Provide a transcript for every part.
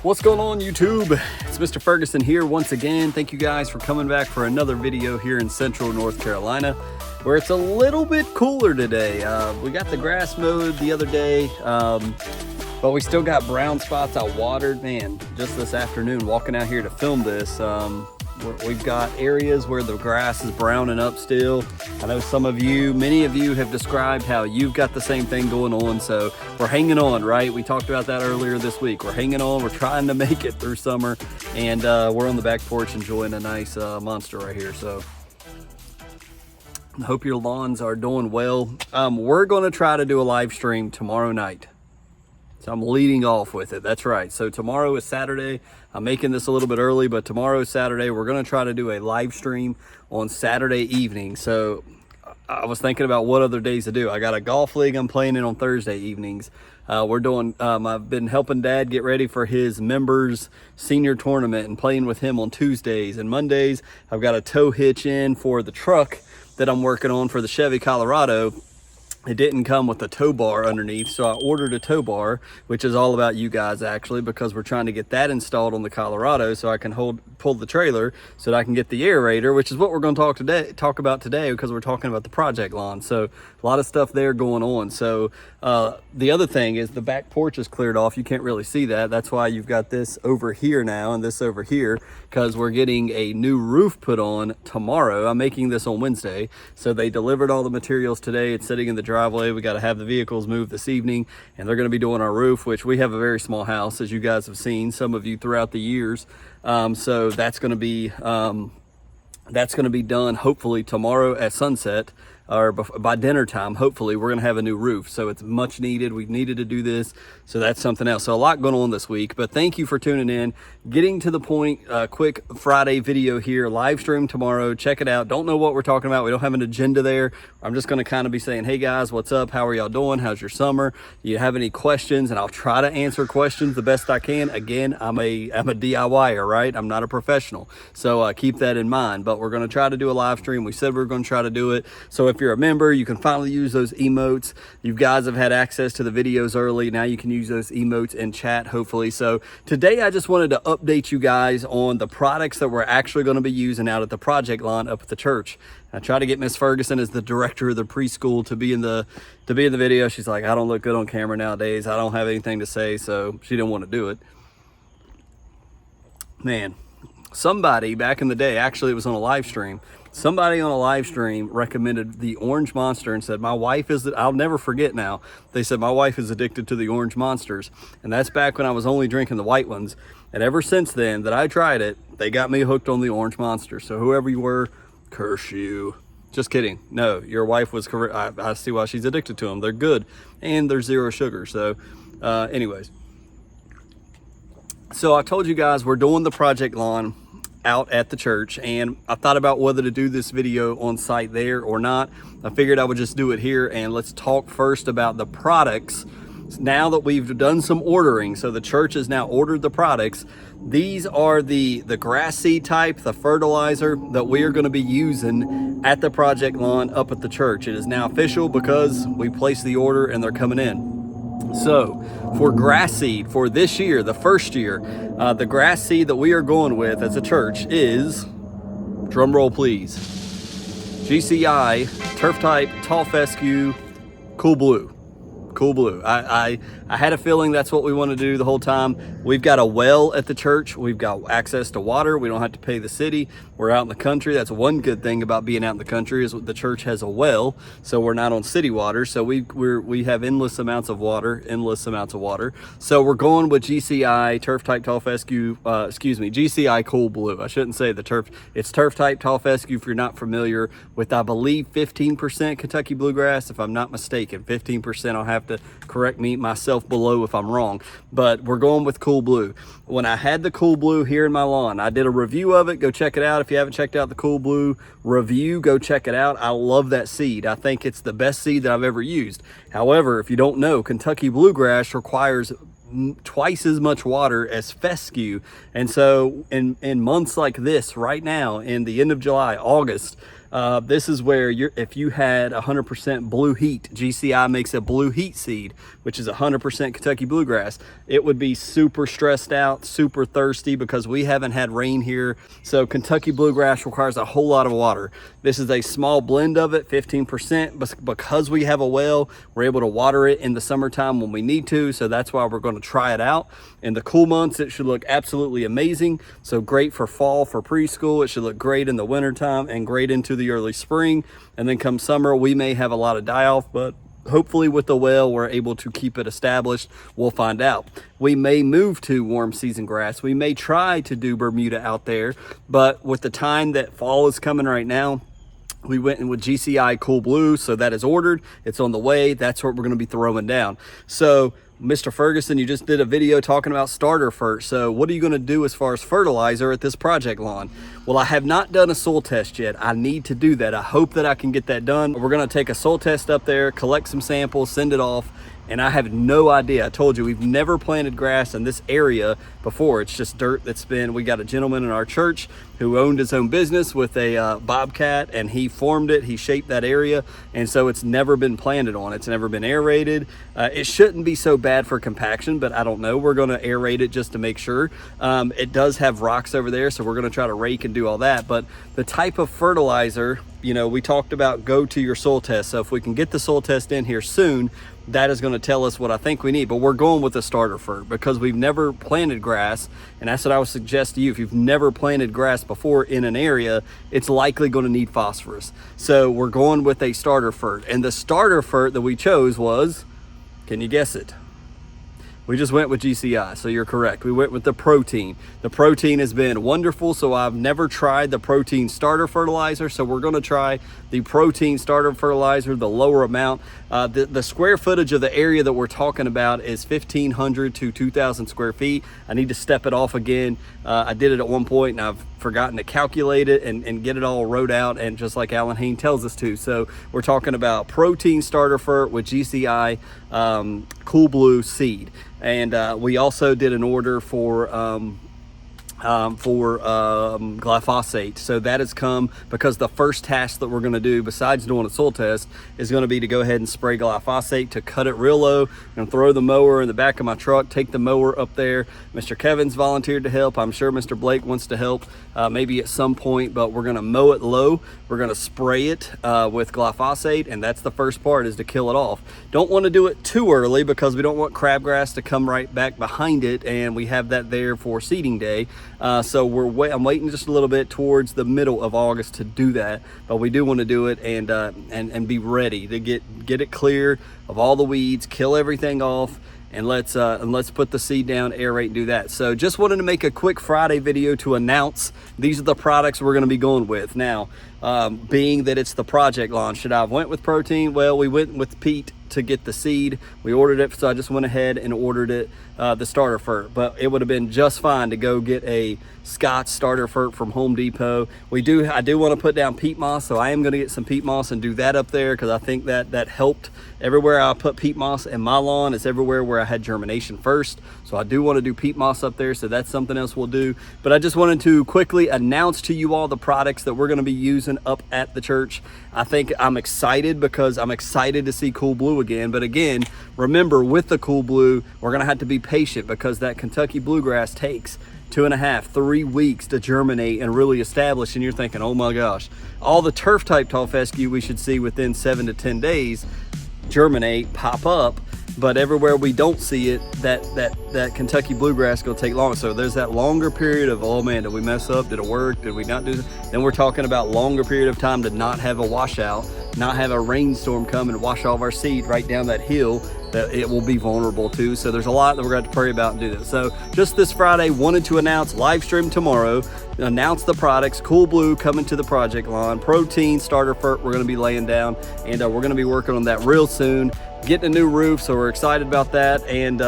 What's going on, YouTube? It's Mr. Ferguson here once again. Thank you guys for coming back for another video here in Central North Carolina, where it's a little bit cooler today. We got the grass mowed the other day, but we still got brown spots I watered. Man, just this afternoon walking out here to film this, we've got areas where the grass is browning up still. I know many of you have described how you've got the same thing going on, so we're hanging on, right? We talked about that earlier this week. We're hanging on, we're trying to make it through summer, and we're on the back porch enjoying a nice monster right here. So I hope your lawns are doing well. We're gonna try to do a live stream tomorrow night. So I'm leading off with it. That's right. So tomorrow is Saturday. I'm making this a little bit early, but tomorrow is Saturday. We're going to try to do a live stream on Saturday evening. So I was thinking about what other days to do. I got a golf league I'm playing in on Thursday evenings. I've been helping Dad get ready for his members senior tournament and playing with him on Tuesdays and Mondays. I've got a tow hitch in for the truck that I'm working on for the Chevy Colorado. It didn't come with a tow bar underneath, so I ordered a tow bar, which is all about you guys actually, because we're trying to get that installed on the Colorado so I can pull the trailer so that I can get the aerator, which is what we're going to talk about today, because we're talking about the project lawn. So a lot of stuff there going on. So the other thing is the back porch is cleared off. You can't really see that. That's why you've got this over here now and this over here, because we're getting a new roof put on tomorrow. I'm making this on Wednesday, so they delivered all the materials today. It's sitting in the driveway. We got to have the vehicles moved this evening, and they're going to be doing our roof, which we have a very small house, as you guys have seen, some of you throughout the years. So that's going to be done hopefully tomorrow at sunset, or by dinner time. Hopefully we're going to have a new roof, so it's much needed. We've needed to do this, so that's something else. So a lot going on this week, but thank you for tuning in. Getting to the point, quick Friday video here, live stream tomorrow. Check it out. Don't know what we're talking about. We don't have an agenda there. I'm just going to kind of be saying, hey guys, what's up? How are y'all doing? How's your summer? Do you have any questions? And I'll try to answer questions the best I can. Again, I'm a DIYer, right? I'm not a professional, so keep that in mind. But we're going to try to do a live stream. We said we were going to try to do it. So if you're a member, you can finally use those emotes. You guys have had access to the videos early. Now you can use those emotes in chat, hopefully. So today I just wanted to update you guys on the products that we're actually going to be using out at the project lawn up at the church. I tried to get Miss Ferguson, as the director of the preschool, to be in the video. She's like, I don't look good on camera nowadays. I don't have anything to say, so she didn't want to do it. Man, somebody back in the day, actually it was on a live stream, somebody on a live stream recommended the Orange Monster and said, my wife is, I'll never forget now, they said, my wife is addicted to the Orange Monsters. And that's back when I was only drinking the white ones. And ever since then that I tried it, they got me hooked on the Orange Monster. So whoever you were, curse you. Just kidding. No, your wife was correct. I see why she's addicted to them. They're good, and they're zero sugar. So anyways, so I told you guys we're doing the project lawn out at the church, and I thought about whether to do this video on site there or not. I figured I would just do it here, and let's talk first about the products. Now that we've done some ordering, so the church has now ordered the products. These are the grass seed type, the fertilizer that we are going to be using at the project lawn up at the church. It is now official because we placed the order and they're coming in. So for grass seed for this year, the first year, the grass seed that we are going with as a church is, drum roll please, GCI turf type tall fescue cool blue. Cool blue. I had a feeling that's what we want to do the whole time. We've got a well at the church. We've got access to water. We don't have to pay the city. We're out in the country. That's one good thing about being out in the country, is the church has a well, so we're not on city water. So we have endless amounts of water. So we're going with GCI turf type tall fescue. GCI cool blue. I shouldn't say the turf. It's turf type tall fescue. If you're not familiar with, I believe 15% Kentucky bluegrass, if I'm not mistaken. 15%. I'll have to correct me myself below if I'm wrong, but we're going with cool blue. When I had the cool blue here in my lawn, I did a review of it. Go check it out. If you haven't checked out the cool blue review, go check it out. I love that seed. I think it's the best seed that I've ever used. However, if you don't know, Kentucky bluegrass requires twice as much water as fescue, and so in months like this right now, in the end of July, August, This is where if you had 100% blue heat, GCI makes a blue heat seed, which is 100% Kentucky bluegrass. It would be super stressed out, super thirsty because we haven't had rain here. So Kentucky bluegrass requires a whole lot of water. This is a small blend of it, 15%, but because we have a well, we're able to water it in the summertime when we need to. So that's why we're going to try it out. In the cool months, it should look absolutely amazing. So great for fall, for preschool. It should look great in the wintertime and great into the early spring. And then come summer, we may have a lot of die off, but hopefully with the well, we're able to keep it established. We'll find out. We may move to warm season grass. We may try to do Bermuda out there, but with the time that fall is coming right now, we went in with GCI Cool Blue, so that is ordered. It's on the way. That's what we're going to be throwing down. So Mr. Ferguson, you just did a video talking about starter fert. So what are you going to do as far as fertilizer at this project lawn? Well, I have not done a soil test yet. I need to do that. I hope that I can get that done. We're going to take a soil test up there, collect some samples, send it off. And I have no idea. I told you, we've never planted grass in this area before. It's just dirt we got a gentleman in our church who owned his own business with a bobcat, and he formed it, he shaped that area, and so it's never been planted on. It's never been aerated. It shouldn't be so bad for compaction, but I don't know. We're gonna aerate it just to make sure. It does have rocks over there, so we're gonna try to rake and do all that. But the type of fertilizer, you know, we talked about go to your soil test. So if we can get the soil test in here soon, that is going to tell us what I think we need. But we're going with a starter fert because we've never planted grass, and that's what I would suggest to you. If you've never planted grass before in an area, it's likely going to need phosphorus. So we're going with a starter fert, and the starter fert that we chose was, can you guess it? We just went with GCI, so you're correct. We went with the protein. The protein has been wonderful, so I've never tried the protein starter fertilizer, so we're gonna try the protein starter fertilizer, the lower amount. The square footage of the area that we're talking about is 1,500 to 2,000 square feet. I need to step it off again. I did it at one point, and I've forgotten to calculate it and get it all wrote out, and just like Alan Hain tells us to. So we're talking about protein starter fert with GCI Cool Blue seed. And we also did an order for glyphosate. So that has come because the first task that we're going to do besides doing a soil test is going to be to go ahead and spray glyphosate to cut it real low. I'm going to throw the mower in the back of my truck, take the mower up there. Mr. Kevin's volunteered to help. I'm sure Mr. Blake wants to help maybe at some point, but we're going to mow it low. We're going to spray it with glyphosate, and that's the first part, is to kill it off. Don't want to do it too early because we don't want crabgrass to come right back behind it, and we have that there for seeding day. So I'm waiting just a little bit towards the middle of August to do that, but we do want to do it and be ready to get it clear of all the weeds, kill everything off, and let's put the seed down, aerate, and do that. So just wanted to make a quick Friday video to announce these are the products we're going to be going with. Now, being that it's the project launch, should I have went with protein? Well, we went with Pete to get the seed. We ordered it, so I just went ahead and ordered it, the starter fert. But it would have been just fine to go get a Scotch starter fert from Home Depot. I do want to put down peat moss, so I am going to get some peat moss and do that up there, because I think that helped. Everywhere I put peat moss in my lawn, it's everywhere where I had germination first. So I do want to do peat moss up there, so that's something else we'll do. But I just wanted to quickly announce to you all the products that we're going to be using up at the church. I think I'm excited because I'm excited to see Cool Blue again. But again, remember, with the Cool Blue, we're going to have to be patient because that Kentucky bluegrass takes 2.5, 3 weeks to germinate and really establish. And you're thinking, oh my gosh, all the turf type tall fescue we should see within 7 to 10 days germinate, pop up. But everywhere we don't see it, that Kentucky bluegrass gonna take long. So there's that longer period of, oh man, did we mess up? Did it work? Did we not do that? Then we're talking about longer period of time to not have a washout, not have a rainstorm come and wash all of our seed right down that hill that it will be vulnerable to. So there's a lot that we're going to have to pray about and do this. So just this Friday, wanted to announce live stream tomorrow, announce the products. Cool Blue coming to the project lawn, protein starter fert we're going to be laying down, and we're going to be working on that real soon. Getting a new roof, so we're excited about that, and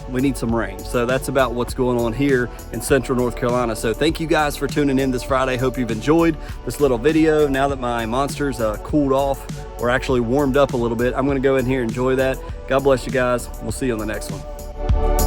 we need some rain. So that's about what's going on here in Central North Carolina. So thank you guys for tuning in this Friday. Hope you've enjoyed this little video. Now that my monsters cooled off, or actually warmed up a little bit, I'm going to go in here and enjoy that. God bless you guys. We'll see you on the next one.